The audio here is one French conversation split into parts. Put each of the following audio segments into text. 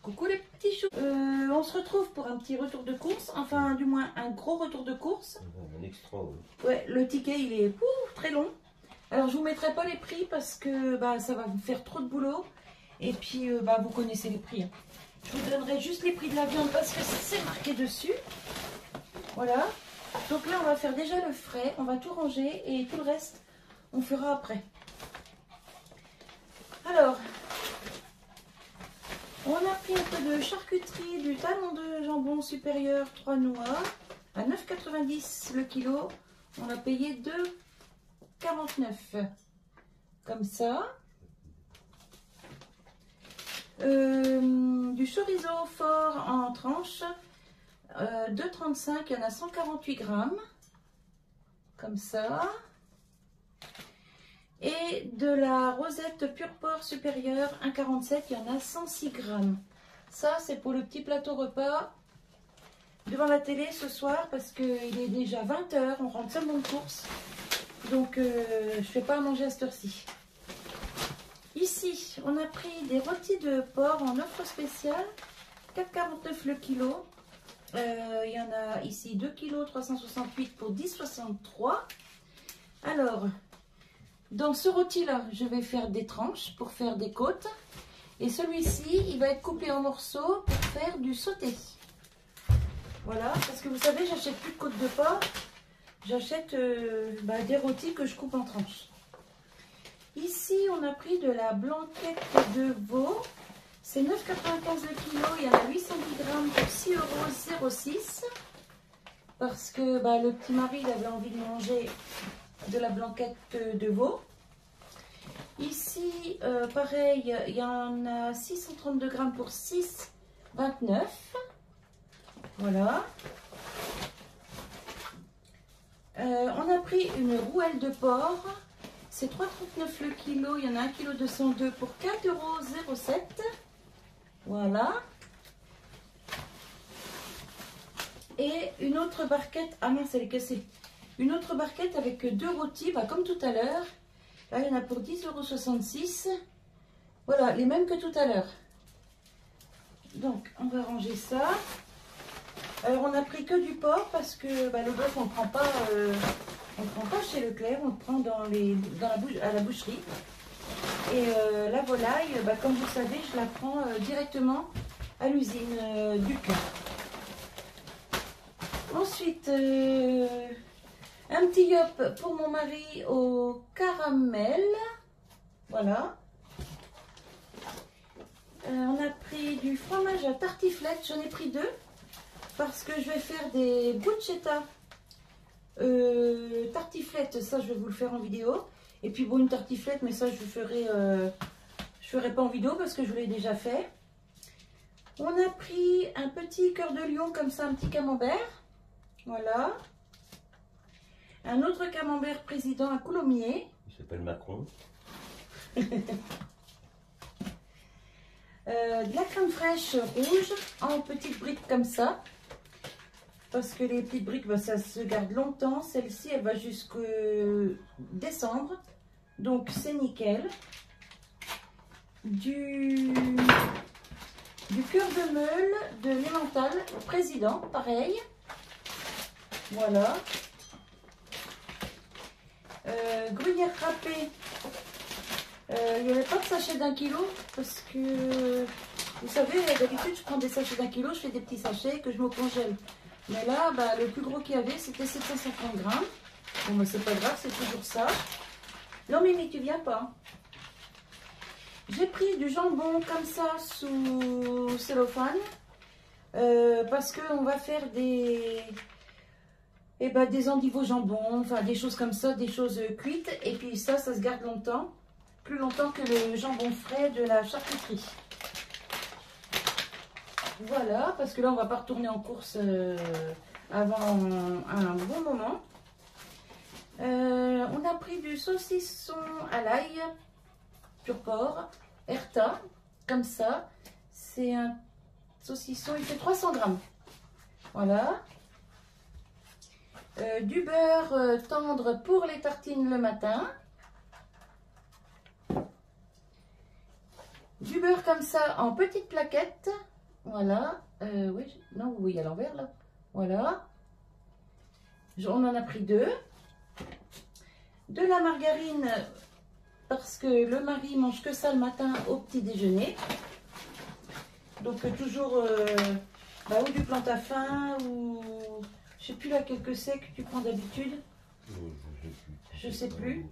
Coucou les petits choux. On se retrouve pour un petit retour de course, enfin du moins un gros retour de course. Un extra, oui. Ouais, le ticket il est très long. Alors je vous mettrai pas les prix parce que ça va vous faire trop de boulot. Et puis vous connaissez les prix. Hein. Je vous donnerai juste les prix de la viande parce que c'est marqué dessus. Voilà. Donc là on va faire déjà le frais, on va tout ranger et tout le reste on fera après. Alors, on a pris un peu de charcuterie, du talon de jambon supérieur 3 noix à 9,90 le kilo. On a payé 2,49 comme ça. Du chorizo fort en tranches, 2,35, il y en a 148 grammes, comme ça. Et de la rosette pur porc supérieure 1,47, il y en a 106 grammes. Ça, c'est pour le petit plateau repas devant la télé ce soir parce qu'il est déjà 20 h, on rentre seulement de course. Donc, je ne fais pas à manger à cette heure-ci. Ici, on a pris des rôtis de porc en offre spéciale, 4,49 le kilo. Il y en a ici 2 kg 368 pour 10,63. Alors, dans ce rôti-là, je vais faire des tranches pour faire des côtes. Et celui-ci, il va être coupé en morceaux pour faire du sauté. Voilà, parce que vous savez, j'achète plus de côtes de porc. J'achète des rôtis que je coupe en tranches. Ici, on a pris de la blanquette de veau. C'est 9,95 le kilo. Il y en a 810 grammes pour 6,06 €. Parce que le petit mari il avait envie de manger de la blanquette de veau. Ici, pareil, il y en a 632 grammes pour 6,29. Voilà. On a pris une rouelle de porc. C'est 3,39 le kilo. Il y en a 1,202 kg pour 4,07 €. Voilà. Et une autre barquette. Ah mince, elle est cassée. Une autre barquette avec 2 rôtis, comme tout à l'heure. Là, il y en a pour 10,66 €. Voilà, les mêmes que tout à l'heure. Donc, on va ranger ça. Alors, on n'a pris que du porc parce que le bœuf, on ne prend pas chez Leclerc, on le prend à la boucherie. Et la volaille, comme vous savez, je la prends directement à l'usine du cœur. Ensuite, un petit yop pour mon mari au caramel. Voilà. On a pris du fromage à tartiflette. J'en ai pris 2 parce que je vais faire des bruschetta tartiflette. Ça, je vais vous le faire en vidéo. Et puis bon, une tartiflette, mais ça, je ferai pas en vidéo parce que je l'ai déjà fait. On a pris un petit cœur de lion comme ça, un petit camembert. Voilà. Un autre camembert président à Coulommiers. Il s'appelle Macron. De la crème fraîche rouge en petites briques comme ça. Parce que les petites briques, ça se garde longtemps. Celle-ci, elle va jusqu'au décembre. Donc, c'est nickel. Du cœur de meule de l'Emmental président, pareil. Voilà. Gruyère râpée. Il n'y avait pas de sachet d'1 kilo parce que, vous savez, d'habitude, je prends des sachets d'1 kilo, je fais des petits sachets que je me congèle. Mais là, le plus gros qu'il y avait, c'était 750 grammes. Bon, c'est pas grave, c'est toujours ça. Non, Mimi, tu viens pas. J'ai pris du jambon comme ça sous cellophane parce qu'on va faire des endives au jambon, enfin des choses comme ça, des choses cuites. Et puis ça se garde longtemps, plus longtemps que le jambon frais de la charcuterie. Voilà, parce que là, on va pas retourner en course avant un bon moment. On a pris du saucisson à l'ail, pur porc, Herta, comme ça. C'est un saucisson, il fait 300 grammes. Voilà. Du beurre tendre pour les tartines le matin. Du beurre comme ça en petites plaquettes Voilà. Oui, non, vous voyez à l'envers là. Voilà. On en a pris 2. De la margarine, parce que le mari mange que ça le matin au petit déjeuner. Donc toujours ou du Plantafin ou je sais plus laquelle que c'est que tu prends d'habitude. Je sais plus.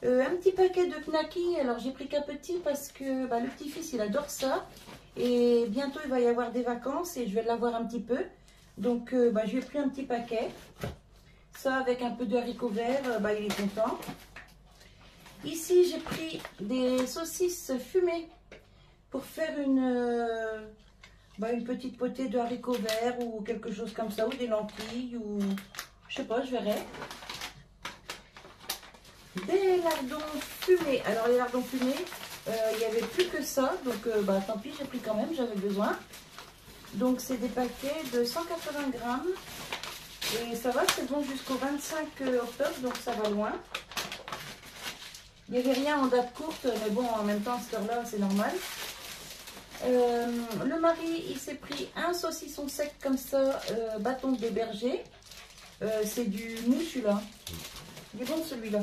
Un petit paquet de Knacky. Alors j'ai pris qu'un petit parce que le petit-fils il adore ça. Et bientôt il va y avoir des vacances et je vais l'avoir un petit peu. Donc je lui ai pris un petit paquet. Ça avec un peu de haricots verts, il est content. Ici j'ai pris des saucisses fumées pour faire une petite potée de haricots verts ou quelque chose comme ça, ou des lentilles, ou je sais pas, je verrai. Des lardons fumés. Alors les lardons fumés, il n'y avait plus que ça, donc tant pis, j'ai pris quand même, j'avais besoin. Donc c'est des paquets de 180 grammes. Et ça va, c'est bon jusqu'au 25 octobre, donc ça va loin. Il n'y avait rien en date courte, mais bon, en même temps, à cette heure-là, c'est normal. Le mari, il s'est pris un saucisson sec comme ça, bâton de berger. C'est du mou, celui-là. Il est bon, celui-là.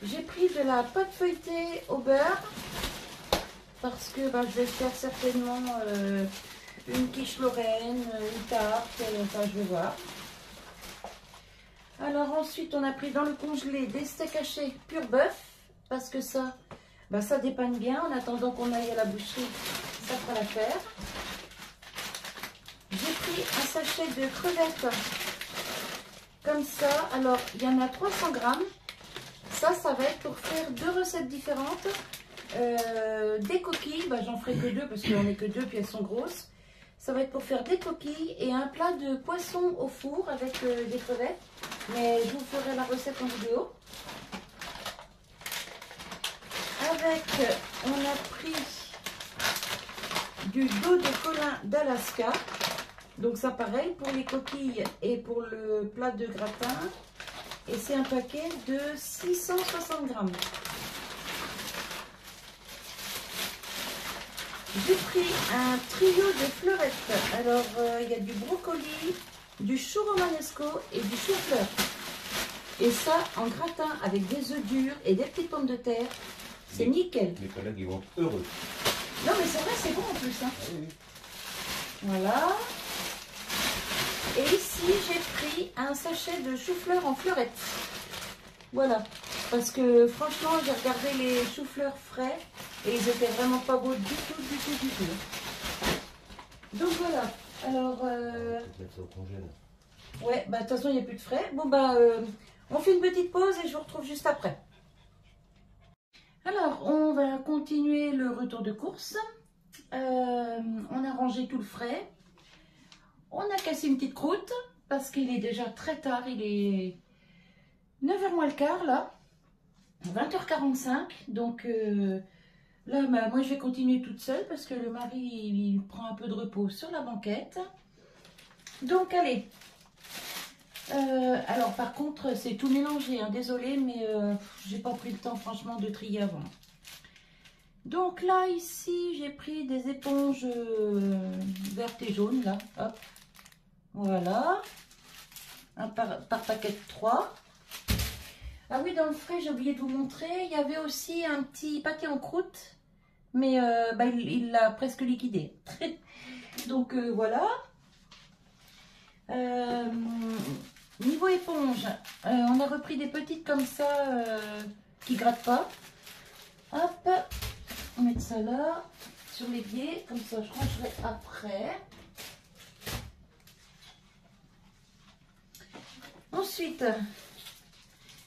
J'ai pris de la pâte feuilletée au beurre. Parce que je vais faire certainement une quiche Lorraine, une tarte, je vais voir. Alors ensuite, on a pris dans le congelé des steaks hachés pur bœuf. Parce que ça... ça dépanne bien en attendant qu'on aille à la boucherie, ça fera l'affaire. J'ai pris un sachet de crevettes comme ça. Alors il y en a 300 grammes. Ça va être pour faire 2 recettes différentes. Des coquilles, j'en ferai que 2 parce qu'on n'est que 2 puis elles sont grosses. Ça va être pour faire des coquilles et un plat de poisson au four avec des crevettes. Mais je vous ferai la recette en vidéo. Avec, on a pris du dos de colin d'Alaska. Donc ça pareil pour les coquilles et pour le plat de gratin. Et c'est un paquet de 660 grammes. J'ai pris un trio de fleurettes. Alors il y a du brocoli, du chou romanesco et du chou-fleur. Et ça en gratin avec des œufs durs et des petites pommes de terre. C'est nickel. Les collègues ils vont être heureux. Non mais c'est vrai, c'est bon en plus. Hein. Oui. Voilà. Et ici j'ai pris un sachet de chou-fleur en fleurettes. Voilà. Parce que franchement j'ai regardé les choux-fleurs frais et ils étaient vraiment pas beaux du tout, du tout, du tout. Donc voilà. Alors. Mettre ça au congèle. Ouais, de toute façon il n'y a plus de frais. Bon on fait une petite pause et je vous retrouve juste après. Alors, on va continuer le retour de course. On a rangé tout le frais. On a cassé une petite croûte parce qu'il est déjà très tard. Il est 9h moins le quart là. 20h45. Donc là, moi je vais continuer toute seule parce que le mari il prend un peu de repos sur la banquette. Donc allez. Alors par contre c'est tout mélangé, hein, désolé mais j'ai pas pris le temps franchement de trier avant. Donc là ici j'ai pris des éponges vertes et jaunes là, hop, voilà, un par paquet de 3. Ah oui, dans le frais j'ai oublié de vous montrer, il y avait aussi un petit pâté en croûte, mais il l'a presque liquidé. Donc voilà. Niveau éponge, on a repris des petites comme ça qui grattent pas. Hop, on met ça là sur l'évier, comme ça je rangerai après. Ensuite,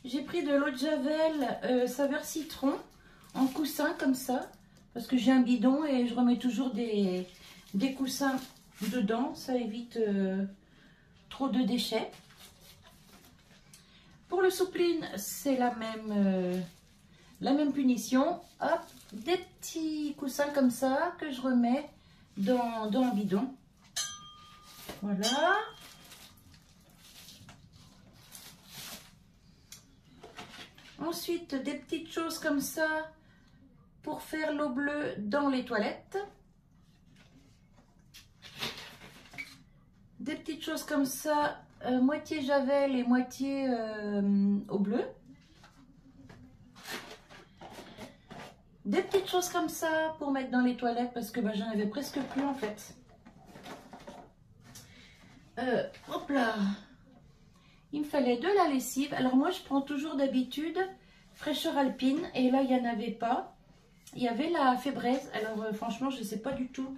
j'ai pris de l'eau de javel saveur citron en coussin comme ça, parce que j'ai un bidon et je remets toujours des coussins dedans, ça évite trop de déchets. Pour le soupline, c'est la même punition. Hop, des petits coussins comme ça que je remets dans un bidon. Voilà. Ensuite, des petites choses comme ça pour faire l'eau bleue dans les toilettes. Des petites choses comme ça, moitié javel et moitié eau bleue. Des petites choses comme ça pour mettre dans les toilettes parce que j'en avais presque plus en fait. Hop là. Il me fallait de la lessive. Alors moi je prends toujours d'habitude fraîcheur alpine et là il n'y en avait pas. Il y avait la fébraise. Alors franchement je ne sais pas du tout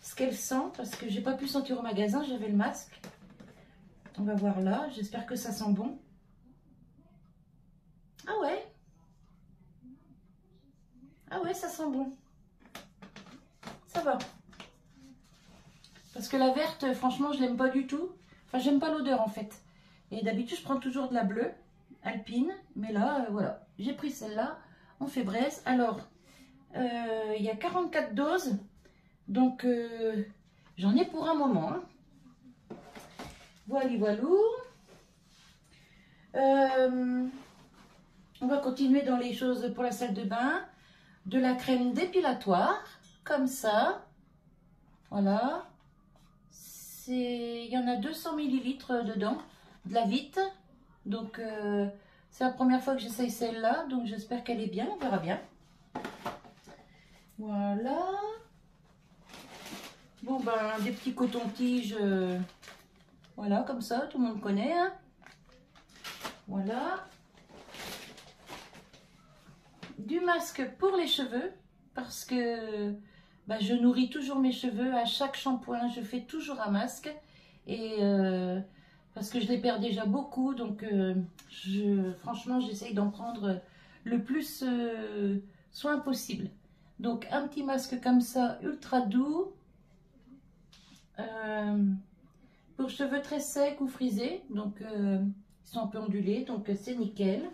ce qu'elle sent parce que j'ai pas pu sentir au magasin. J'avais le masque. On va voir là. J'espère que ça sent bon. Ah ouais. Ah ouais, ça sent bon. Ça va. Parce que la verte, franchement, je l'aime pas du tout. Enfin, j'aime pas l'odeur en fait. Et d'habitude, je prends toujours de la bleue alpine. Mais là, voilà. J'ai pris celle-là. On fait braise. Alors, il y a 44 doses. Donc, j'en ai pour un moment. Hein. Voilà, voilou. On va continuer dans les choses pour la salle de bain. De la crème dépilatoire, comme ça. Voilà. Il y en a 200 ml dedans, de la Vite. Donc, c'est la première fois que j'essaye celle-là. Donc, j'espère qu'elle est bien. On verra bien. Voilà. Bon, des petits cotons-tiges. Voilà, comme ça, tout le monde connaît. Hein. Voilà. Du masque pour les cheveux parce que je nourris toujours mes cheveux à chaque shampoing, je fais toujours un masque et parce que je les perds déjà beaucoup donc franchement j'essaye d'en prendre le plus soin possible. Donc un petit masque comme ça ultra doux pour cheveux très secs ou frisés, donc ils sont un peu ondulés donc c'est nickel.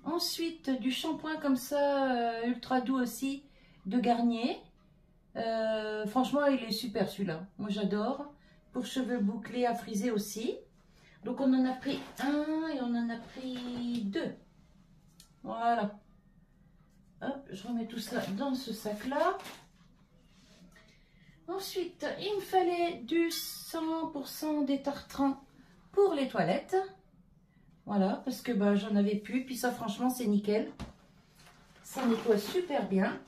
Ensuite, du shampoing comme ça, ultra doux aussi, de Garnier. Franchement, il est super celui-là. Moi, j'adore. Pour cheveux bouclés à friser aussi. Donc, on en a pris un et on en a pris deux. Voilà. Hop, je remets tout ça dans ce sac-là. Ensuite, il me fallait du 100% détartrant pour les toilettes. Voilà, parce que j'en avais plus. Puis ça, franchement, c'est nickel. Ça nettoie super bien.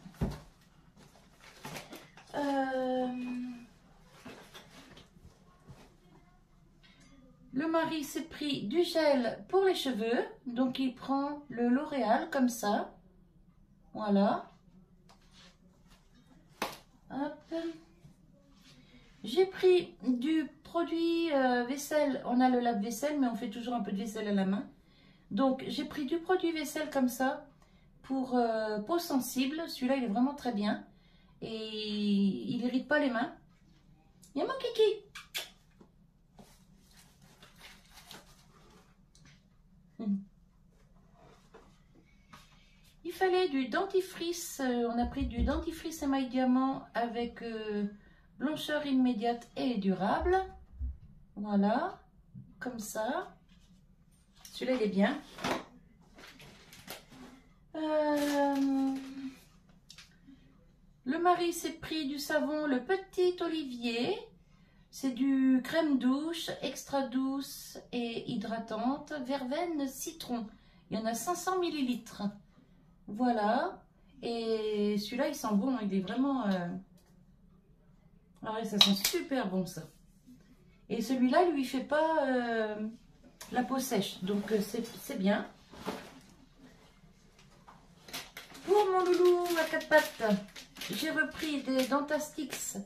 Le mari s'est pris du gel pour les cheveux. Donc, il prend le L'Oréal comme ça. Voilà. Hop. J'ai pris du produit vaisselle. On a le lave-vaisselle, mais on fait toujours un peu de vaisselle à la main. Donc, j'ai pris du produit vaisselle comme ça pour peau sensible. Celui-là, il est vraiment très bien. Et il n'irrite pas les mains. Il y a mon kiki. Il fallait du dentifrice. On a pris du dentifrice émail diamant avec blancheur immédiate et durable. Voilà, comme ça. Celui-là, il est bien. Le mari s'est pris du savon Le Petit Olivier. C'est du crème douche, extra douce et hydratante. Verveine citron. Il y en a 500 ml. Voilà. Et celui-là, il sent bon. Il est vraiment... Ah ouais, ça sent super bon, ça. Et celui-là, lui, il fait pas la peau sèche. Donc, c'est bien. Pour mon loulou à quatre pattes, j'ai repris des Dentastix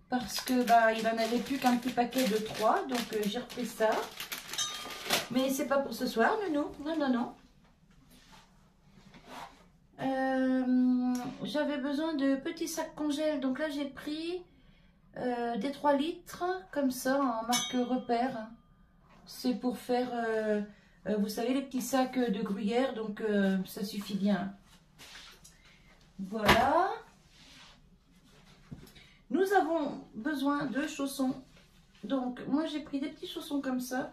parce que il en avait plus qu'un petit paquet de 3. Donc, j'ai repris ça. Mais c'est pas pour ce soir, nounou. Non, non, non. J'avais besoin de petits sacs congèles. Donc là, j'ai pris des 3 litres, comme ça, en marque Repère. C'est pour faire, vous savez, les petits sacs de gruyère. Donc, ça suffit bien. Voilà. Nous avons besoin de chaussons. Donc, moi, j'ai pris des petits chaussons comme ça.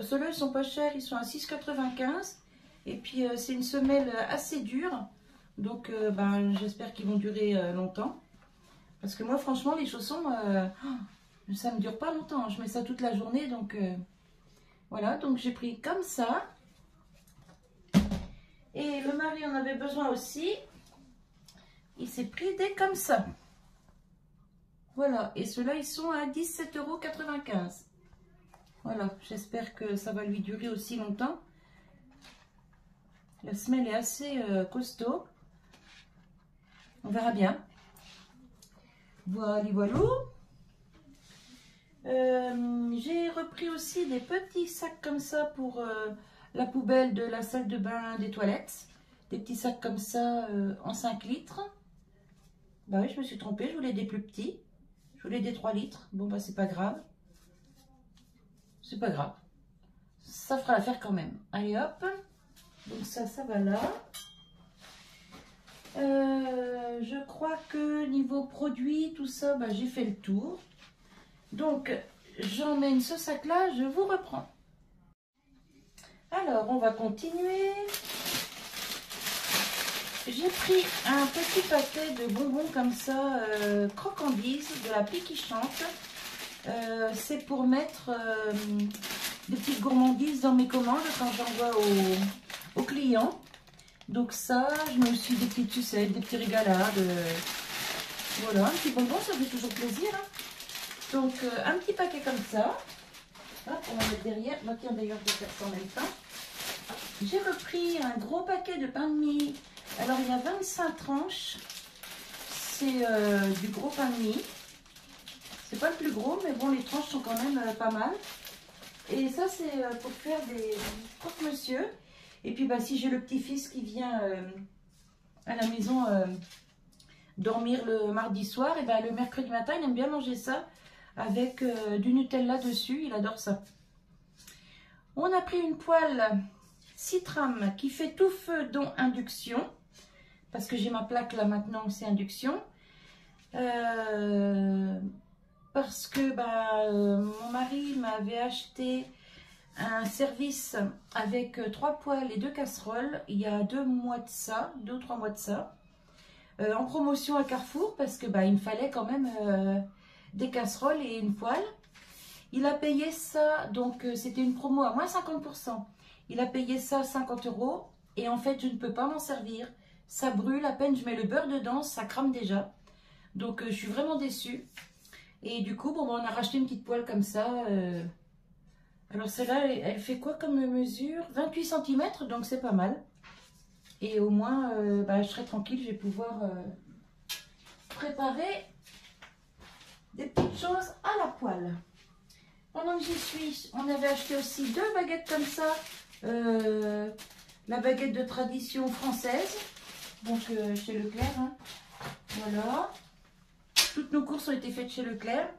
Ceux-là, ils sont pas chers. Ils sont à 6,95 €. Et puis c'est une semelle assez dure. Donc ben, j'espère qu'ils vont durer longtemps. Parce que moi franchement les chaussons, ça me dure pas longtemps. Je mets ça toute la journée. Donc voilà, donc j'ai pris comme ça. Et le mari en avait besoin aussi. Il s'est pris des comme ça. Voilà, et ceux-là ils sont à 17,95 €. Voilà, j'espère que ça va lui durer aussi longtemps. La semelle est assez costaud. On verra bien. Voilà, voilà. J'ai repris aussi des petits sacs comme ça pour la poubelle de la salle de bain des toilettes. Des petits sacs comme ça en 5 litres. Bah oui, je me suis trompée, je voulais des plus petits. Je voulais des 3 litres. Bon, bah c'est pas grave. C'est pas grave. Ça fera l'affaire quand même. Allez hop. Donc ça va là. Je crois que niveau produit, tout ça, bah, j'ai fait le tour. Donc, j'emmène ce sac-là, je vous reprends. Alors, on va continuer. J'ai pris un petit paquet de bonbons comme ça, croquandises, de la Pie qui chante. C'est pour mettre des petites gourmandises dans mes commandes quand j'envoie aux clients. Donc ça, je me suis des petites sucettes, des petits régalades. Voilà, un petit bonbon, ça fait toujours plaisir. Hein. Donc un petit paquet comme ça. Hop, on va mettre derrière. Moi, tiens, d'ailleurs, je vais faire ça en même temps. J'ai repris un gros paquet de pain de mie. Alors, il y a 25 tranches. C'est du gros pain de mie. C'est pas le plus gros, mais bon, les tranches sont quand même pas mal. Et ça, c'est pour faire des croque-monsieur. Et puis, bah, si j'ai le petit-fils qui vient à la maison dormir le mardi soir, et ben le mercredi matin, il aime bien manger ça avec du Nutella dessus. Il adore ça. On a pris une poêle 6 trames qui fait tout feu, dont induction. Parce que j'ai ma plaque là maintenant, c'est induction. Parce que bah, mon mari m'avait acheté un service avec 3 poêles et 2 casseroles il y a 2 mois de ça, 2 ou 3 mois de ça, en promotion à Carrefour parce que bah, il me fallait quand même des casseroles et une poêle. Il a payé ça, donc c'était une promo à moins 50%. Il a payé ça 50 € et en fait je ne peux pas m'en servir. Ça brûle, à peine je mets le beurre dedans, ça crame déjà. Donc je suis vraiment déçue. Et du coup, bon, on a racheté une petite poêle comme ça. Alors celle-là, elle fait quoi comme mesure? 28 cm, donc c'est pas mal. Et au moins, bah, je serai tranquille, je vais pouvoir préparer des petites choses à la poêle. Pendant que j'y suis, on avait acheté aussi 2 baguettes comme ça. La baguette de tradition française. Donc chez Leclerc. Hein. Voilà. Toutes nos courses ont été faites chez Leclerc.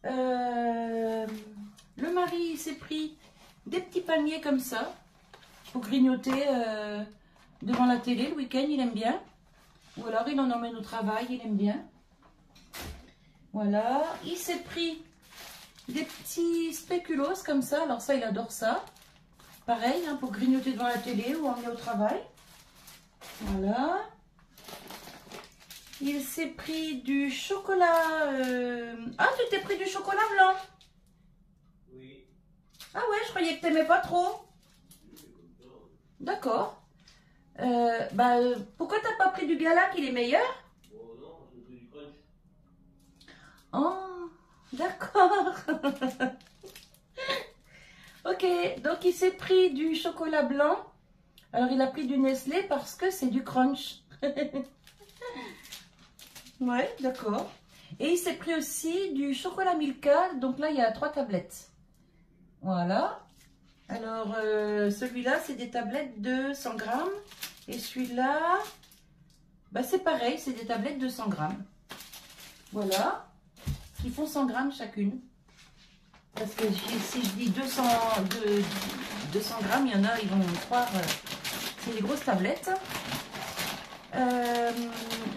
Le mari s'est pris des petits palmiers comme ça pour grignoter devant la télé le week-end, il aime bien. Ou alors il en emmène au travail, il aime bien. Voilà, il s'est pris des petits spéculoos comme ça, alors ça il adore ça. Pareil, hein, pour grignoter devant la télé ou emmener au travail. Voilà. Il s'est pris du chocolat... Ah, tu t'es pris du chocolat blanc? Oui. Ah ouais, je croyais que t'aimais pas trop. D'accord. Pourquoi t'as pas pris du Gala qu'il est meilleur? Oh non, j'ai pris du crunch. Oh, d'accord. Ok, donc il s'est pris du chocolat blanc. Alors il a pris du Nestlé parce que c'est du crunch. Ouais, d'accord. Et il s'est pris aussi du chocolat Milka. Donc là, il y a 3 tablettes. Voilà. Alors, celui-là, c'est des tablettes de 100 grammes. Et celui-là, bah, c'est pareil, c'est des tablettes de 100 grammes. Voilà. Qui font 100 grammes chacune. Parce que si je dis 200 grammes, il y en a, ils vont croire, c'est des grosses tablettes.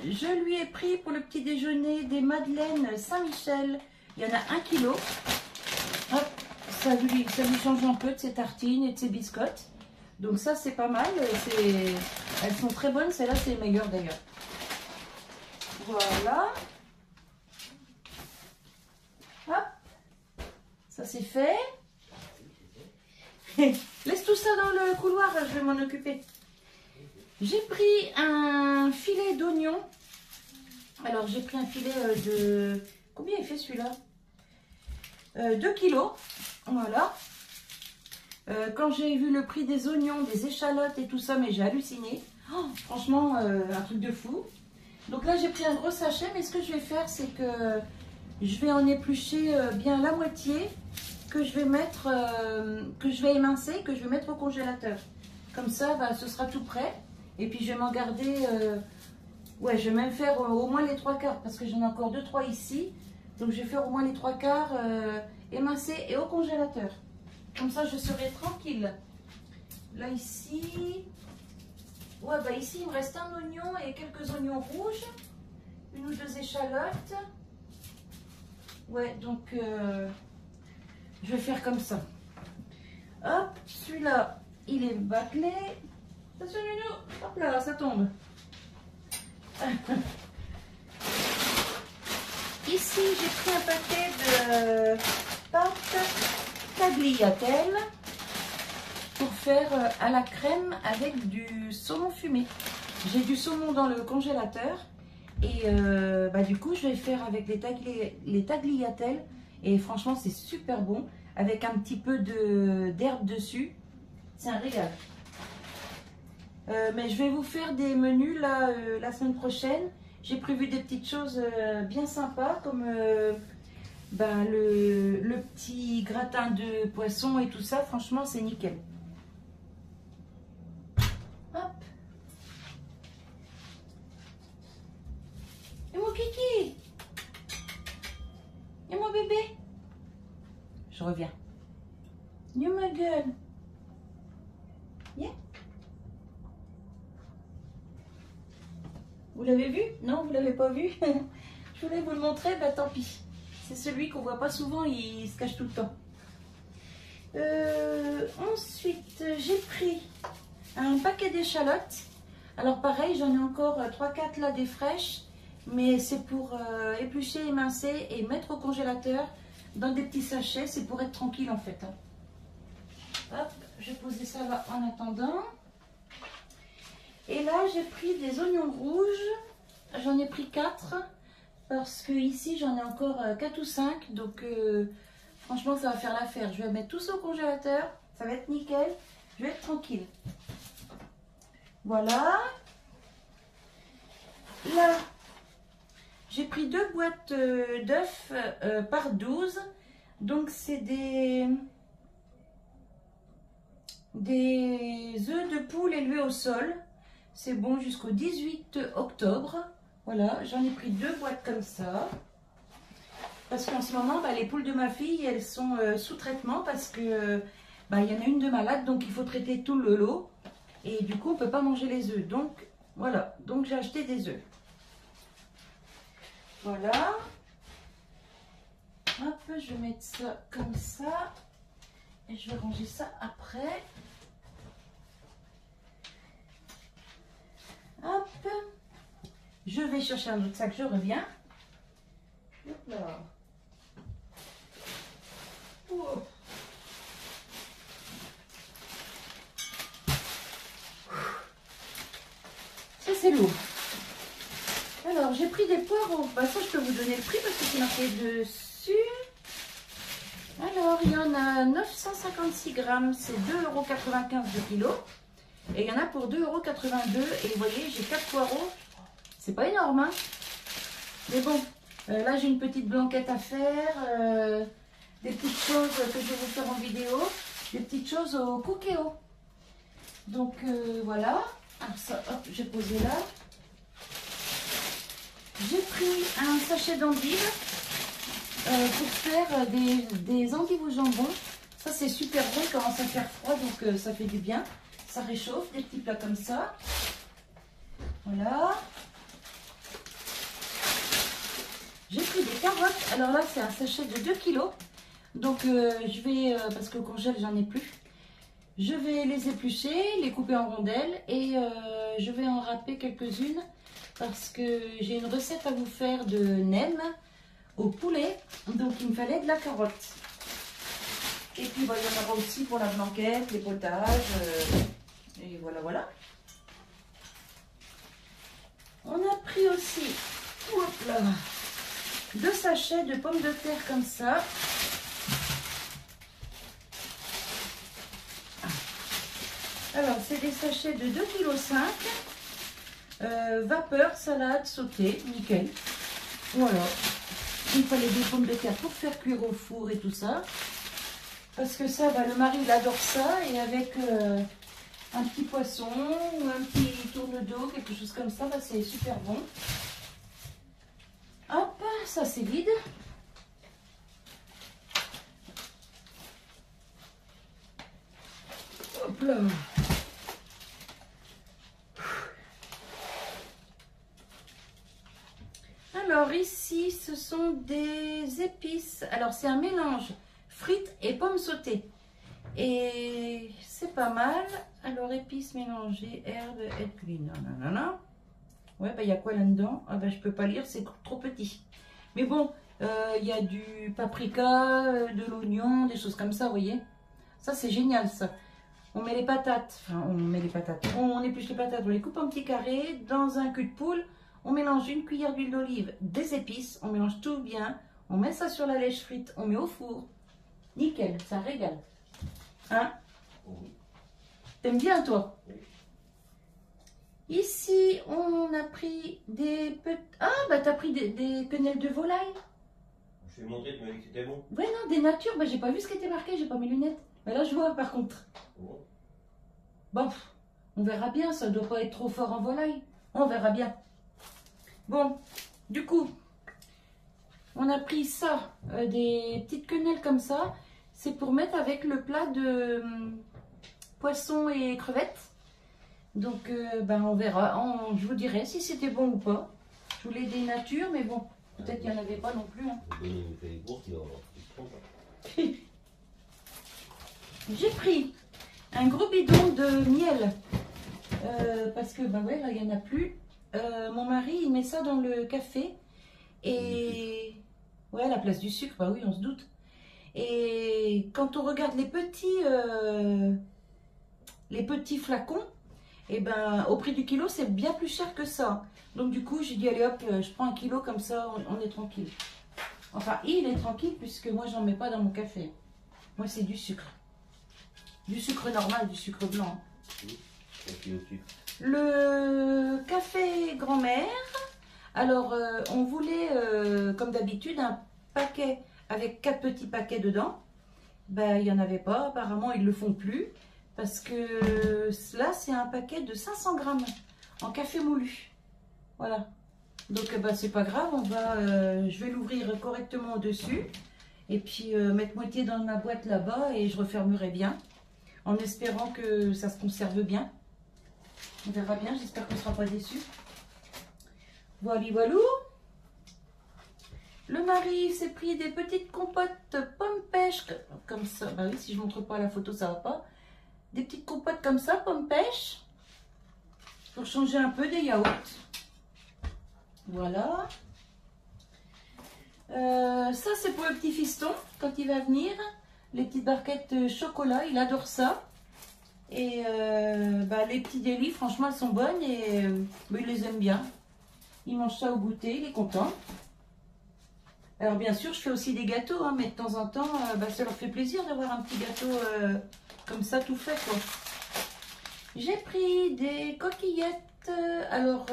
Je lui ai pris pour le petit déjeuner des madeleines Saint-Michel. Il y en a 1 kg. Hop, ça lui change un peu de ses tartines et de ses biscottes. Donc ça, c'est pas mal. Elles sont très bonnes. Celles-là, c'est les meilleures d'ailleurs. Voilà. Hop. Ça, c'est fait. Laisse tout ça dans le couloir, je vais m'en occuper. J'ai pris un filet d'oignon. Alors, j'ai pris un filet de... Combien il fait celui-là 2 kilos. Voilà. Quand j'ai vu le prix des oignons, des échalotes et tout ça, mais j'ai halluciné. Oh, franchement, un truc de fou. Donc là, j'ai pris un gros sachet, mais ce que je vais faire, c'est que je vais en éplucher bien la moitié, que je vais mettre, que je vais émincer, que je vais mettre au congélateur. Comme ça, bah, ce sera tout prêt. Et puis, je vais m'en garder... ouais, je vais même faire au moins les 3/4, parce que j'en ai encore 2-3 ici. Donc, je vais faire au moins les 3/4 émincés et au congélateur. Comme ça, je serai tranquille. Là, ici... Ouais, bah ici, il me reste un oignon et quelques oignons rouges. 1 ou 2 échalotes. Ouais, donc... je vais faire comme ça. Hop, celui-là, il est bâclé. Attention, Nuno. Hop là, ça tombe. Ici, j'ai pris un paquet de pâtes tagliatelle pour faire à la crème avec du saumon fumé. J'ai du saumon dans le congélateur et bah, du coup, je vais faire avec les tagliatelles. Et franchement, c'est super bon avec un petit peu d'herbe dessus. C'est un régal. Mais je vais vous faire des menus là, la semaine prochaine. J'ai prévu des petites choses bien sympas comme ben, le petit gratin de poisson et tout ça. Franchement, c'est nickel. Hop. Et mon kiki? Et mon bébé? Je reviens. You ma gueule. Yeah. Vous l'avez vu? Non, vous l'avez pas vu? Je voulais vous le montrer, bah tant pis. C'est celui qu'on voit pas souvent, il se cache tout le temps. Ensuite, j'ai pris un paquet d'échalotes. Alors pareil, j'en ai encore 3-4 là des fraîches. Mais c'est pour éplucher, émincer et mettre au congélateur dans des petits sachets. C'est pour être tranquille en fait. Hop, je vais poser ça là en attendant. Et là, j'ai pris des oignons rouges. J'en ai pris 4 parce que ici, j'en ai encore 4 ou 5. Donc, franchement, ça va faire l'affaire. Je vais mettre tout ça au congélateur. Ça va être nickel. Je vais être tranquille. Voilà. Là, j'ai pris 2 boîtes d'œufs par 12. Donc, c'est des œufs de poule élevés au sol. C'est bon jusqu'au 18 octobre. Voilà, j'en ai pris 2 boîtes comme ça. Parce qu'en ce moment, bah, les poules de ma fille, elles sont sous traitement parce que bah, y en a une de malade, donc il faut traiter tout le lot. Et du coup, on ne peut pas manger les œufs. Donc, voilà. Donc, j'ai acheté des œufs. Voilà. Hop, je vais mettre ça comme ça. Et je vais ranger ça après. Hop. Je vais chercher un autre sac, je reviens. Hop là. Oh. Ça c'est lourd. Alors j'ai pris des poireaux. Bah, ça je peux vous donner le prix parce que c'est marqué dessus. Alors il y en a 956 grammes, c'est 2,95 € de kilo. Et il y en a pour 2,82 €. Et vous voyez, j'ai 4 poireaux. C'est pas énorme, hein. Mais bon, là j'ai une petite blanquette à faire. Des petites choses que je vais vous faire en vidéo. Des petites choses au cookéo. Donc voilà. Alors ça, hop, j'ai posé là. J'ai pris un sachet d'endives pour faire des endives au jambon. Ça c'est super bon, il commence à faire froid, donc ça fait du bien. Ça réchauffe, des petits plats comme ça. Voilà. J'ai pris des carottes. Alors là, c'est un sachet de 2 kilos. Donc, je vais, parce qu'au congèle, j'en ai plus. Je vais les éplucher, les couper en rondelles et je vais en râper quelques-unes parce que j'ai une recette à vous faire de nem au poulet. Donc il me fallait de la carotte. Et puis bah, il y en aura aussi pour la blanquette, les potages. Et voilà, voilà. On a pris aussi, hop là, 2 sachets de pommes de terre comme ça. Alors, c'est des sachets de 2,5 kg. Vapeur, salade, sauté, nickel. Voilà. Il fallait des pommes de terre pour faire cuire au four et tout ça. Parce que ça, bah, le mari, il adore ça. Et avec un petit poisson ou un petit tourne d'eau, quelque chose comme ça, bah, c'est super bon. Hop, ça c'est vide. Hop là. Alors ici, ce sont des épices. Alors c'est un mélange frites et pommes sautées. Et c'est pas mal. Alors épices mélangées, herbes, et cuisine. Nanana. Ouais, bah il y a quoi là-dedans? Ah bah je peux pas lire, c'est trop petit. Mais bon, il y a du paprika, de l'oignon, des choses comme ça, vous voyez. Ça c'est génial ça. On met les patates, enfin on met les patates, on épluche les patates, on les coupe en petits carrés dans un cul de poule. On mélange une cuillère d'huile d'olive, des épices, on mélange tout bien. On met ça sur la lèche frite, on met au four. Nickel, ça régale. Hein? Oui. T'aimes bien toi? Oui. Ici, on a pris des petits... Ah, bah t'as pris des quenelles de volaille. Je vais montrer, tu m'as dit que c'était bon. Ouais, non, des natures. Bah j'ai pas vu ce qui était marqué, j'ai pas mes lunettes. Mais là, je vois par contre. Bon. Bon, on verra bien, ça doit pas être trop fort en volaille. On verra bien. Bon, du coup, on a pris ça, des petites quenelles comme ça. C'est pour mettre avec le plat de poisson et crevettes. Donc, ben, on verra. Je vous dirai si c'était bon ou pas. Je voulais des natures, mais bon, peut-être qu'il n'y en avait pas non plus. Hein. J'ai pris un gros bidon de miel. Parce que, ben ouais, là, il n'y en a plus. Mon mari, il met ça dans le café. Et... Ouais, à la place du sucre, bah oui, on se doute. Et quand on regarde les petits flacons, et ben au prix du kilo, c'est bien plus cher que ça. Donc du coup, j'ai dit, allez hop, je prends 1 kilo, comme ça, on est tranquille. Enfin, il est tranquille, puisque moi, j'en mets pas dans mon café. Moi, c'est du sucre. Du sucre normal, du sucre blanc. Le café grand-mère. Alors, on voulait, comme d'habitude, un paquet avec 4 petits paquets dedans. Ben, il n'y en avait pas. Apparemment, ils ne le font plus. Parce que là, c'est un paquet de 500 grammes en café moulu. Voilà. Donc, ben, c'est pas grave. Je vais l'ouvrir correctement au-dessus. Et puis, mettre moitié dans ma boîte là-bas. Et je refermerai bien. En espérant que ça se conserve bien. On verra bien. J'espère qu'on ne sera pas déçus. Voilà, voilà. Le mari s'est pris des petites compotes pommes pêche, comme ça. Bah oui, si je ne montre pas la photo, ça va pas. Des petites compotes comme ça, pommes pêche. Pour changer un peu des yaourts. Voilà. Ça, c'est pour le petit fiston, quand il va venir. Les petites barquettes chocolat, il adore ça. Et bah, les petits délis, franchement, elles sont bonnes et bah, il les aime bien. Il mange ça au goûter, il est content. Alors bien sûr, je fais aussi des gâteaux, hein, mais de temps en temps, bah, ça leur fait plaisir d'avoir un petit gâteau comme ça, tout fait, quoi. J'ai pris des coquillettes. Alors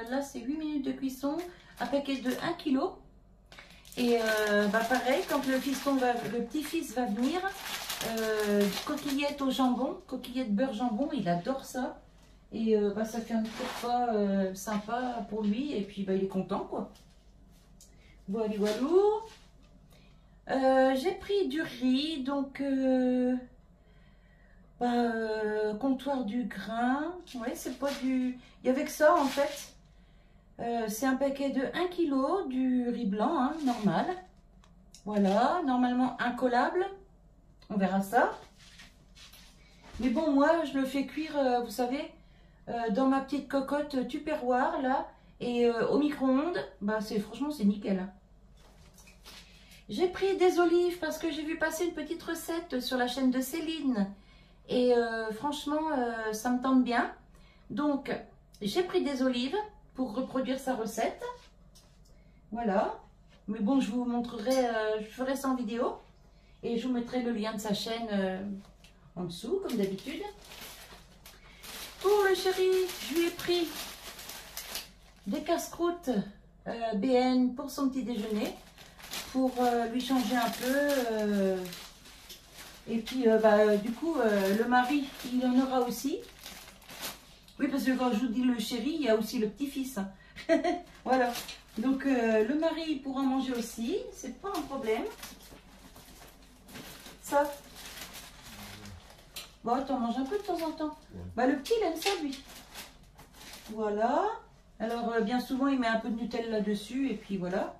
là, c'est 8 minutes de cuisson, un paquet de 1 kg. Et bah, pareil, quand le petit-fils va venir, coquillettes au jambon, coquillettes beurre jambon, il adore ça. Et bah, ça fait un petit repas sympa pour lui, et puis bah, il est content, quoi. Voilà, voilà. J'ai pris du riz, donc comptoir du grain. Ouais, c'est pas du... Il y avait que ça en fait. C'est un paquet de 1 kg du riz blanc, hein, normal. Voilà, normalement incollable. On verra ça. Mais bon, moi, je le fais cuire, vous savez, dans ma petite cocotte Tupperware, là, et au micro-ondes. Bah, franchement, c'est nickel. Hein. J'ai pris des olives parce que j'ai vu passer une petite recette sur la chaîne de Céline. Et franchement, ça me tente bien. Donc, j'ai pris des olives pour reproduire sa recette. Voilà. Mais bon, je vous montrerai, je ferai ça en vidéo. Et je vous mettrai le lien de sa chaîne en dessous, comme d'habitude. Pour le chéri, je lui ai pris des casse-croûtes BN pour son petit déjeuner. Pour lui changer un peu. Et puis, du coup, le mari, il en aura aussi. Oui, parce que quand je vous dis le chéri, il y a aussi le petit-fils. Voilà. Donc, le mari, il pourra manger aussi. C'est pas un problème. Ça. Bon, t'en manges un peu de temps en temps. Bah, le petit, il aime ça, lui. Voilà. Alors, bien souvent, il met un peu de Nutella là-dessus. Et puis, voilà.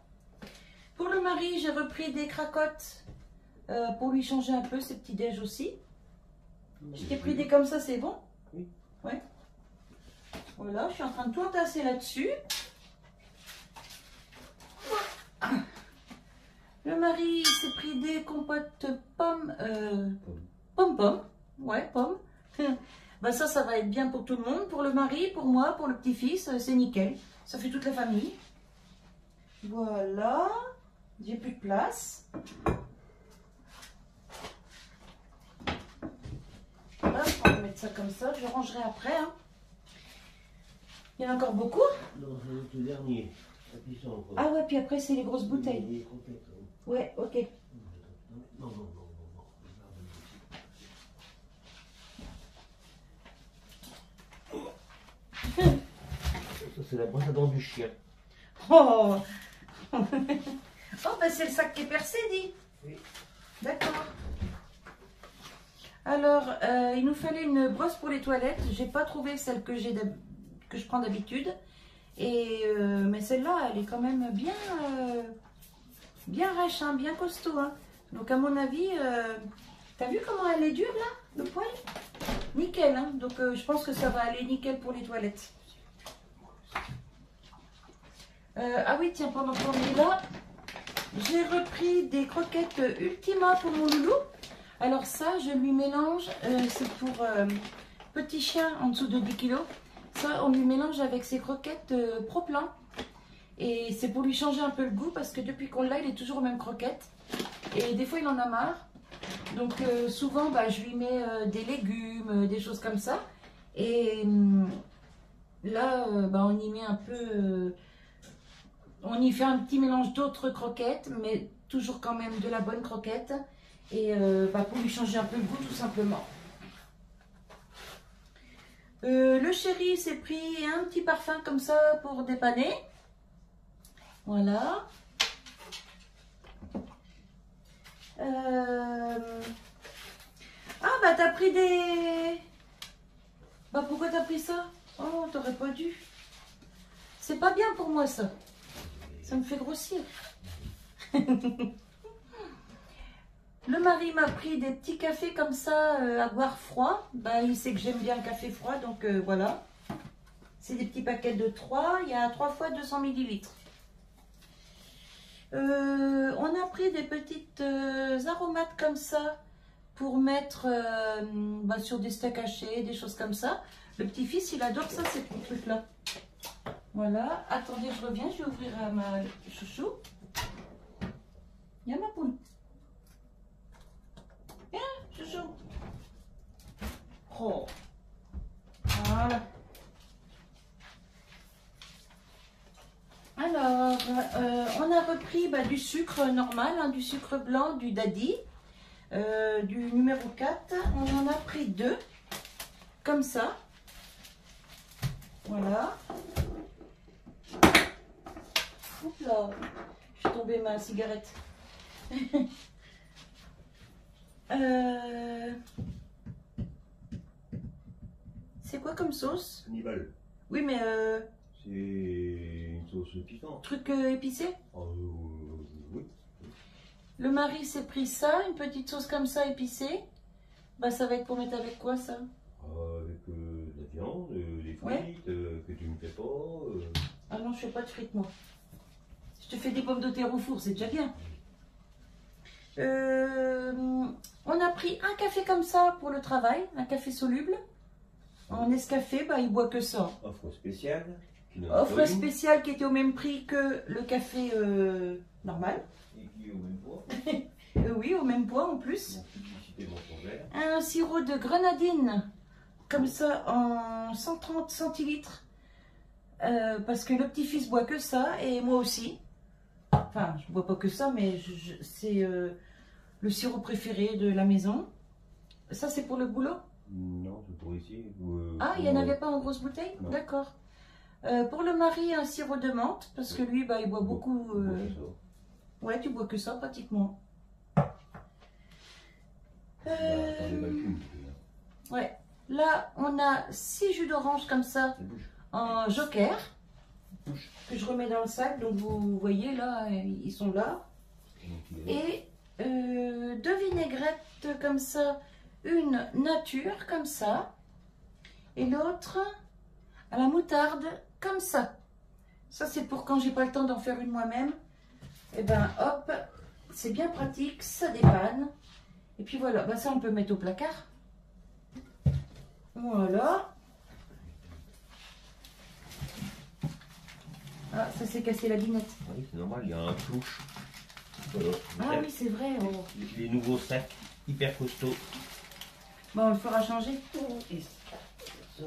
Pour le mari, j'ai repris des cracottes pour lui changer un peu ses petits déj aussi. Je t'ai pris des comme ça, c'est bon? Oui. Ouais. Voilà, je suis en train de tout entasser là-dessus. Le mari s'est pris des compotes pommes. Pommes. Ouais, pommes. Bah ça va être bien pour tout le monde. Pour le mari, pour moi, pour le petit-fils, c'est nickel. Ça fait toute la famille. Voilà. J'ai plus de place. Voilà, on va mettre ça comme ça. Je rangerai après. Hein. Il y en a encore beaucoup. Non, c'est le dernier. Ah ouais, puis après, c'est les grosses bouteilles. Ouais, ok. Non. Ça, c'est la brosse à dents du chien. Oh, oh ben c'est le sac qui est percé, dit. Oui. D'accord. Alors, il nous fallait une brosse pour les toilettes. J'ai pas trouvé celle que je prends d'habitude. Et mais celle-là, elle est quand même bien rêche, hein, bien costaud. Hein. Donc à mon avis, t'as vu comment elle est dure là, le poil? Nickel. Hein. Donc je pense que ça va aller nickel pour les toilettes. Ah oui, tiens, pendant qu'on est là, j'ai repris des croquettes Ultima pour mon loulou. Alors ça, je lui mélange, c'est pour petit chien en dessous de 10 kg. Ça, on lui mélange avec ses croquettes Pro-Plan. Et c'est pour lui changer un peu le goût parce que depuis qu'on l'a, il est toujours aux mêmes croquettes. Et des fois, il en a marre. Donc souvent, je lui mets des légumes, des choses comme ça. Et là, on y met un peu... on y fait un petit mélange d'autres croquettes, mais toujours quand même de la bonne croquette. Et pour lui changer un peu le goût, tout simplement. Le chéri s'est pris un petit parfum comme ça pour dépanner. Voilà. Ah, t'as pris des... pourquoi t'as pris ça? Oh, t'aurais pas dû. C'est pas bien pour moi, ça. Ça me fait grossir. Le mari m'a pris des petits cafés comme ça à boire froid. Il sait que j'aime bien le café froid, donc voilà. C'est des petits paquets de 3. Il y a 3 fois 200 ml. On a pris des petites aromates comme ça pour mettre sur des steaks hachés, des choses comme ça. Le petit-fils, il adore ça, ces petits trucs-là. Voilà. Attendez, je reviens. Je vais ouvrir ma chouchou. Il y a ma poule. Viens, chouchou. Oh. Voilà. Alors, on a repris du sucre normal, hein, du sucre blanc, du Daddy, du numéro 4. On en a pris 2, comme ça. Voilà. Oups là, je suis tombée ma cigarette. C'est quoi comme sauce? Hannibal. Oui, mais... C'est une sauce piquante. Truc épicé? Oui. Le mari s'est pris ça, une petite sauce comme ça épicée. Bah ça va être pour mettre avec quoi ça? Avec de la viande, des frites, Ouais. que tu ne fais pas. Ah non, je fais pas de frites moi. Je te fais des pommes de terre au four, c'est déjà bien. On a pris un café comme ça pour le travail, un café soluble. En Nescafé, bah il boit que ça. Offre spéciale. Offre spéciale qui était au même prix que le café normal. Et qui est au même poids. Oui, au même poids en plus. Donc, publicité mensongère. Un sirop de grenadine, comme ça, en 130 centilitres. Parce que le petit-fils boit que ça, et moi aussi. Enfin, je bois pas que ça, mais c'est le sirop préféré de la maison. Ça, c'est pour le boulot? Non, c'est pour ici. Ah, il n'y en avait pas en grosse bouteille? D'accord. Pour le mari, un sirop de menthe, parce que lui, bah, il boit beaucoup. Ouais, tu bois que ça pratiquement. Ouais. Là, on a 6 jus d'orange comme ça, en joker, que je remets dans le sac. Donc, vous voyez, là, ils sont là. Et 2 vinaigrettes comme ça, une nature comme ça, et l'autre à la moutarde comme ça. Ça, c'est pour quand j'ai pas le temps d'en faire une moi-même. Et ben, hop, c'est bien pratique, ça dépanne. Et puis voilà, bah ça on peut mettre au placard. Voilà. Ah, ça s'est cassé la binette. Oui, c'est normal, il y a un touche. Voilà. Ah oui, c'est vrai. Oh. Les nouveaux sacs, hyper costauds. Bon, on le fera changer. Et ça,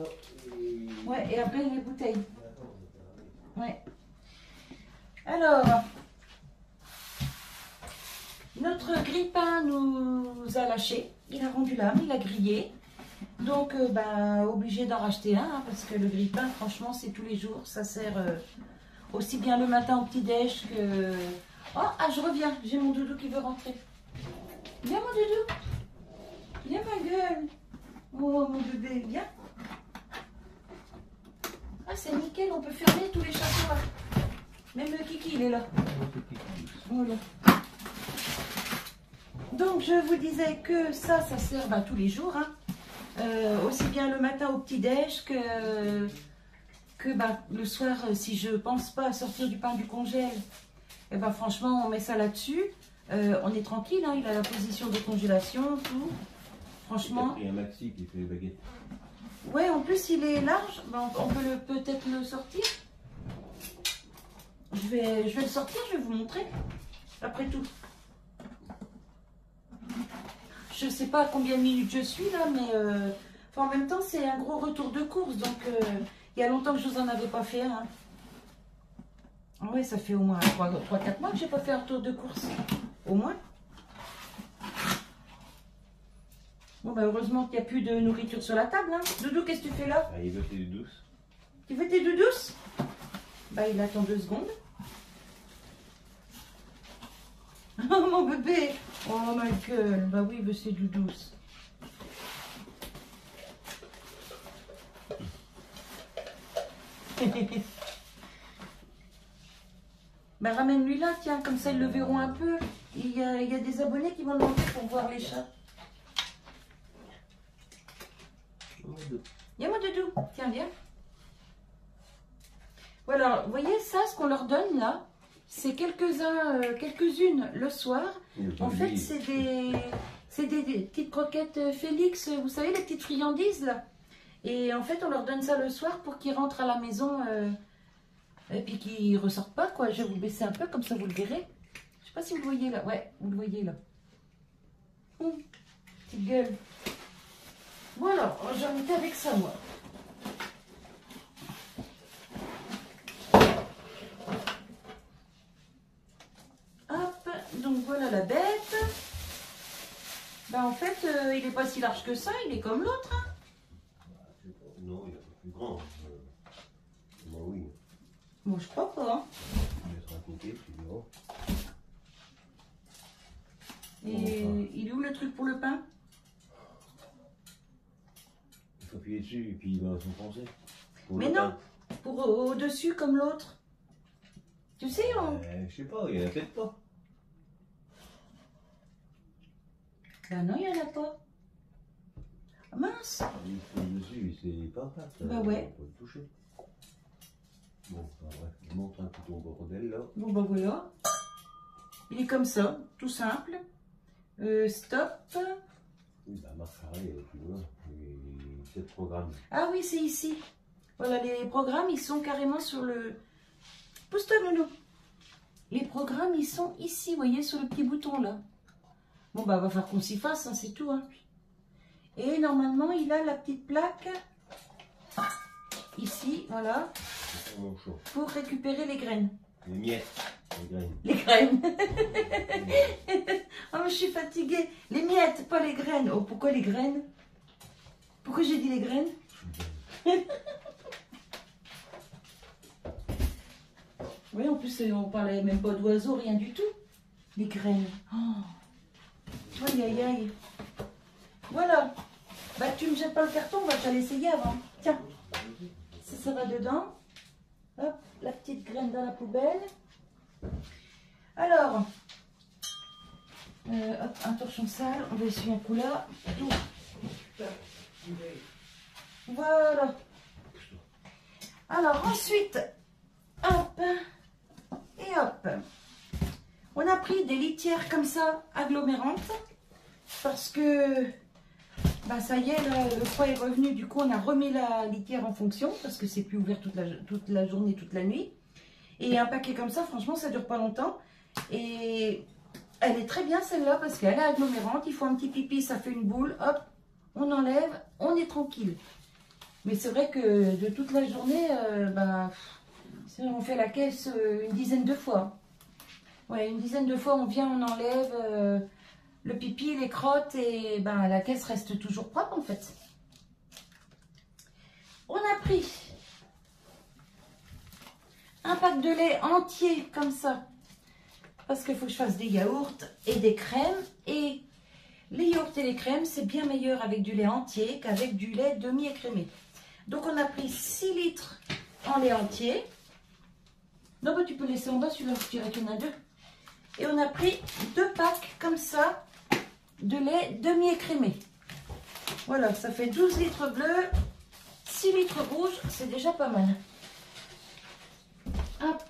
Ouais, et après les bouteilles. Ouais. Alors, notre grille-pain nous a lâché. Il a rendu l'âme, il a grillé. Donc, ben, obligé d'en racheter un, hein, parce que le grille-pain, franchement, c'est tous les jours. Ça sert aussi bien le matin au petit-déj que... Oh, ah, je reviens. J'ai mon doudou qui veut rentrer. Viens, mon doudou. Viens, ma gueule. Oh, mon bébé, viens. Ah, c'est nickel, on peut fermer tous les châteaux là. Même le kiki, il est là. Voilà. Donc, je vous disais que ça sert bah, tous les jours. Hein. Aussi bien le matin au petit-déj que bah, le soir, si je pense pas à sortir du pain du congèle. Et ben franchement, on met ça là-dessus. On est tranquille, hein, il a la position de congélation, tout. Franchement. Il y a un maxi qui fait les baguettes. Ouais, en plus il est large. Ben, on peut peut-être le sortir. Je vais le sortir, je vais vous montrer. Après tout. Je sais pas à combien de minutes je suis là, mais enfin, en même temps, c'est un gros retour de course. Donc, il y a longtemps que je vous en avais pas fait un. Hein. Ah ouais, ça fait au moins 3-4 mois que j'ai pas fait un retour de course. Au moins. Bon, bah heureusement qu'il n'y a plus de nourriture sur la table. Hein. Doudou, qu'est-ce que tu fais là? Ah, il veut tes douces. Tu veux tes doudous? Bah, il attend 2 secondes. Oh, mon bébé! Oh, ma gueule! Bah oui, il veut ses doudous. Bah, ramène-lui là, tiens, comme ça ils le verront un peu. Il y a des abonnés qui vont demander pour voir les chats. Viens, mon doudou. Tiens, viens. Voilà, vous voyez ça, ce qu'on leur donne là, c'est quelques-unes le soir. En fait, c'est des petites croquettes Félix, vous savez, les petites friandises là. Et en fait, on leur donne ça le soir pour qu'ils rentrent à la maison et puis qu'ils ressortent pas, quoi. Je vais vous baisser un peu, comme ça vous le verrez. Je sais pas si vous le voyez là. Ouais, vous le voyez là. Petite gueule. Voilà, j'en étais avec ça, moi. Hop, donc voilà la bête. Ben en fait, il n'est pas si large que ça, il est comme l'autre. Hein. Non, il est un peu plus grand. Moi, oui. Bon, je crois pas. Hein. Il va se raconter, tu verras. Et il est où le truc pour le pain? Il faut appuyer dessus et puis il va s'enfoncer. Mais non, pour au-dessus comme l'autre. Tu sais, on... Je sais pas, il y en a peut-être pas. Ben non, il n'y en a pas. Mince. Dessus, c'est pas pâte. Bah ouais. On peut le toucher. Bon, bah ouais, je montre un peu ton bordel là. Bon bah voilà. Il est comme ça, tout simple. Stop. Oui, bah marque arrêt, tu vois, les 7 programmes. Ah oui, c'est ici. Voilà, les programmes, ils sont carrément sur le... Pousse-toi, Nounou. Les programmes, ils sont ici, vous voyez, sur le petit bouton là. Bon, bah, va falloir qu'on s'y fasse, hein, c'est tout. Hein. Et normalement, il a la petite plaque ici, voilà, pour récupérer les graines. Les miettes, les graines. Les graines. Oh, mais je suis fatiguée. Les miettes, pas les graines. Oh, pourquoi les graines? Pourquoi j'ai dit les graines? Oui, en plus, on parlait même pas d'oiseaux, rien du tout. Les graines. Oh. Aïe, aïe, aïe. Voilà. Bah, tu me jettes pas le carton, on va te l'essayer avant. Tiens. Ça va dedans. Hop, la petite graine dans la poubelle. Alors, hop, un torchon sale. On va essuyer un coup là. Tout. Voilà. Alors, ensuite, hop. Et hop, on a pris des litières comme ça, agglomérantes, parce que, bah ça y est, là, le froid est revenu, du coup on a remis la litière en fonction, parce que c'est plus ouvert toute la journée, toute la nuit. Et un paquet comme ça, franchement, ça dure pas longtemps. Et elle est très bien celle-là, parce qu'elle est agglomérante, il faut un petit pipi, ça fait une boule, hop, on enlève, on est tranquille. Mais c'est vrai que de toute la journée, bah... on fait la caisse une dizaine de fois. Ouais, une dizaine de fois, on vient, on enlève le pipi, les crottes et ben, la caisse reste toujours propre en fait. On a pris un pack de lait entier comme ça. Parce qu'il faut que je fasse des yaourts et des crèmes. Et les yaourts et les crèmes, c'est bien meilleur avec du lait entier qu'avec du lait demi-écrémé. Donc on a pris 6 litres en lait entier. Non, bah, tu peux laisser en bas, celui-là, je dirais qu'il y en a 2. Et on a pris 2 packs comme ça de lait demi-écrémé. Voilà, ça fait 12 litres bleus, 6 litres rouges, c'est déjà pas mal. Hop.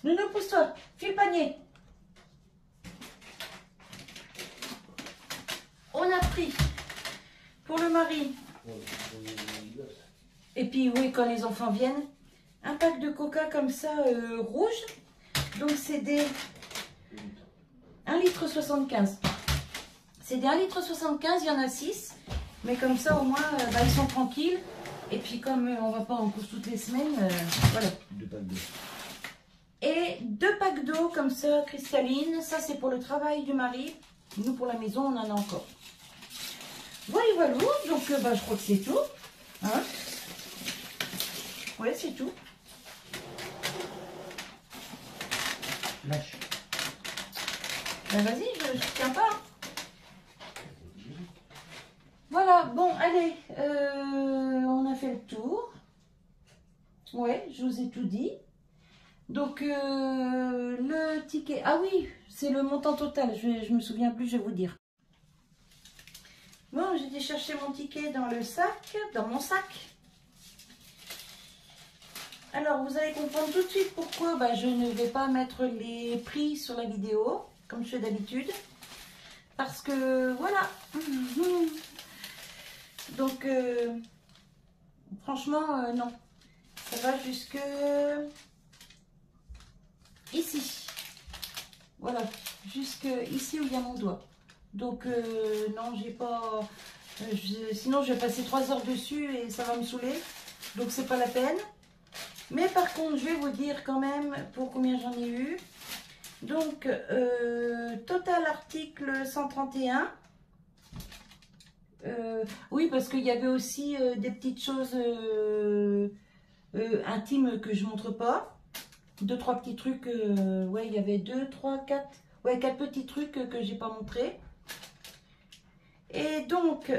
Nounou, pousse-toi, file le panier. On a pris pour le mari. Et puis, oui, quand les enfants viennent. Un pack de coca comme ça, rouge. Donc, c'est des 1,75 litre. C'est des 1,75 litre, il y en a 6. Mais comme ça, au moins, bah, ils sont tranquilles. Et puis, comme on va pas en course toutes les semaines, voilà. 2 packs d'eau. Et 2 packs d'eau comme ça, cristalline. Ça, c'est pour le travail du mari. Nous, pour la maison, on en a encore. Voilà, voilà. Donc, bah, je crois que c'est tout. Hein? Ouais, c'est tout. Lâche. Ben vas-y, je tiens pas. Voilà, bon, allez, on a fait le tour. Ouais, je vous ai tout dit. Donc, le ticket... Ah oui, c'est le montant total, je me souviens plus, je vais vous dire. Bon, j'ai été chercher mon ticket dans le sac, dans mon sac. Alors, vous allez comprendre tout de suite pourquoi bah, je ne vais pas mettre les prix sur la vidéo, comme je fais d'habitude. Parce que, voilà. Donc, franchement, non. Ça va jusque ici. Voilà, jusque ici où il y a mon doigt. Donc, non, j'ai pas... sinon, je vais passer 3 heures dessus et ça va me saouler. Donc, c'est pas la peine. Mais par contre, je vais vous dire quand même pour combien j'en ai eu. Donc, total article 131. Oui, parce qu'il y avait aussi des petites choses intimes que je ne montre pas. 2-3 petits trucs. Ouais, il y avait 2, 3, 4. Ouais, 4 petits trucs que j'ai pas montré. Et donc,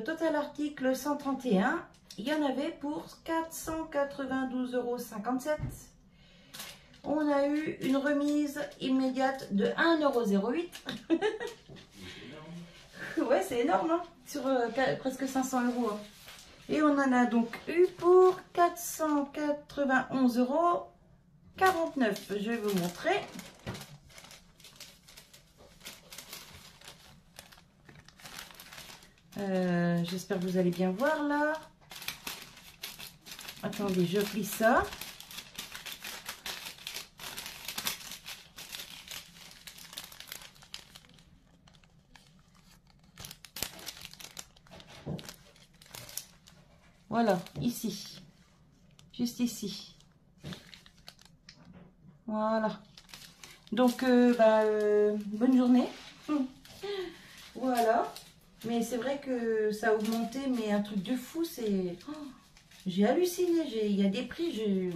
total article 131. Il y en avait pour 492,57 €. On a eu une remise immédiate de 1,08 €. Ouais, c'est énorme, hein, sur presque 500 €. Hein. Et on en a donc eu pour 491,49 €. Je vais vous montrer. J'espère que vous allez bien voir là. Attendez, je plie ça. Voilà, ici. Juste ici. Voilà. Donc, bonne journée. Voilà. Mais c'est vrai que ça a augmenté, mais un truc de fou, c'est... Oh, j'ai halluciné. Il y a des prix, je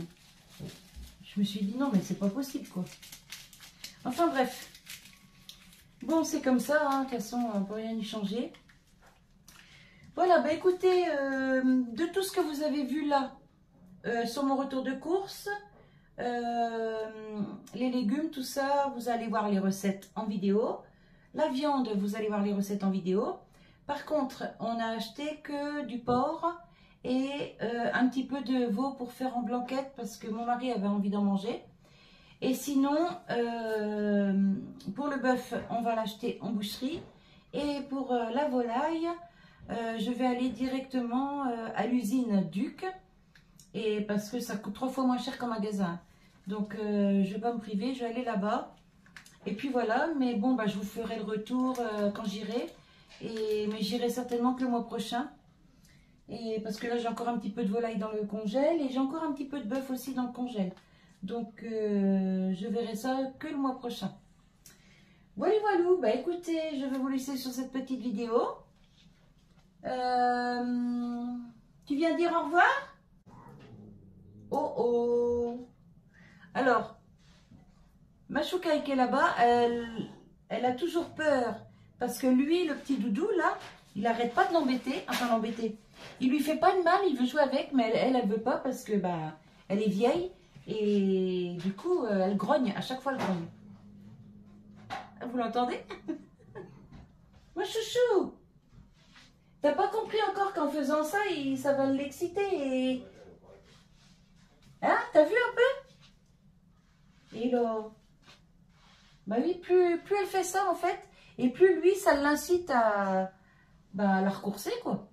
me suis dit non, mais c'est pas possible, quoi. Enfin, bref. Bon, c'est comme ça, hein. De toute façon, on ne peut rien y changer. Voilà, bah écoutez, de tout ce que vous avez vu là, sur mon retour de course, les légumes, tout ça, vous allez voir les recettes en vidéo. La viande, vous allez voir les recettes en vidéo. Par contre, on a acheté que du porc et un petit peu de veau pour faire en blanquette parce que mon mari avait envie d'en manger. Et sinon, pour le bœuf, on va l'acheter en boucherie. Et pour la volaille, je vais aller directement à l'usine Duc. Et parce que ça coûte 3 fois moins cher qu'en magasin. Donc, je ne vais pas me priver, je vais aller là-bas. Et puis voilà, mais bon, bah, je vous ferai le retour quand j'irai. Mais j'irai certainement que le mois prochain. Et parce que là, j'ai encore un petit peu de volaille dans le congèle. Et j'ai encore un petit peu de bœuf aussi dans le congèle. Donc, je verrai ça que le mois prochain. Voilà, voilà. Bah, écoutez, je vais vous laisser sur cette petite vidéo. Tu viens dire au revoir? Oh oh. Alors, Machouka qui est là-bas, elle a toujours peur. Parce que lui, le petit doudou, là, il n'arrête pas de l'embêter. Enfin, l'embêter. Il lui fait pas de mal, il veut jouer avec, mais elle veut pas parce que, bah, elle est vieille. Et du coup, elle grogne. À chaque fois, elle grogne. Vous l'entendez? Moi, chouchou! T'as pas compris encore qu'en faisant ça, ça va l'exciter et... Hein? T'as vu un peu? Et là... Bah oui, plus elle fait ça, en fait, et plus lui, ça l'incite à la recourser, quoi.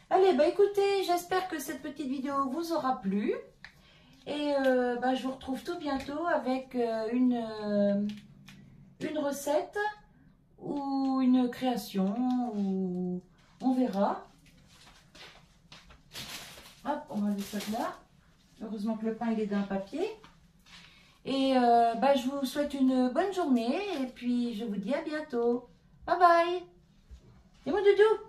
Allez, bah écoutez, j'espère que cette petite vidéo vous aura plu. Et je vous retrouve tout bientôt avec une recette ou une création, ou on verra. Hop, on va mettre ça là. Heureusement que le pain il est d'un papier. Et je vous souhaite une bonne journée et puis je vous dis à bientôt. Bye bye. Et mon doudou.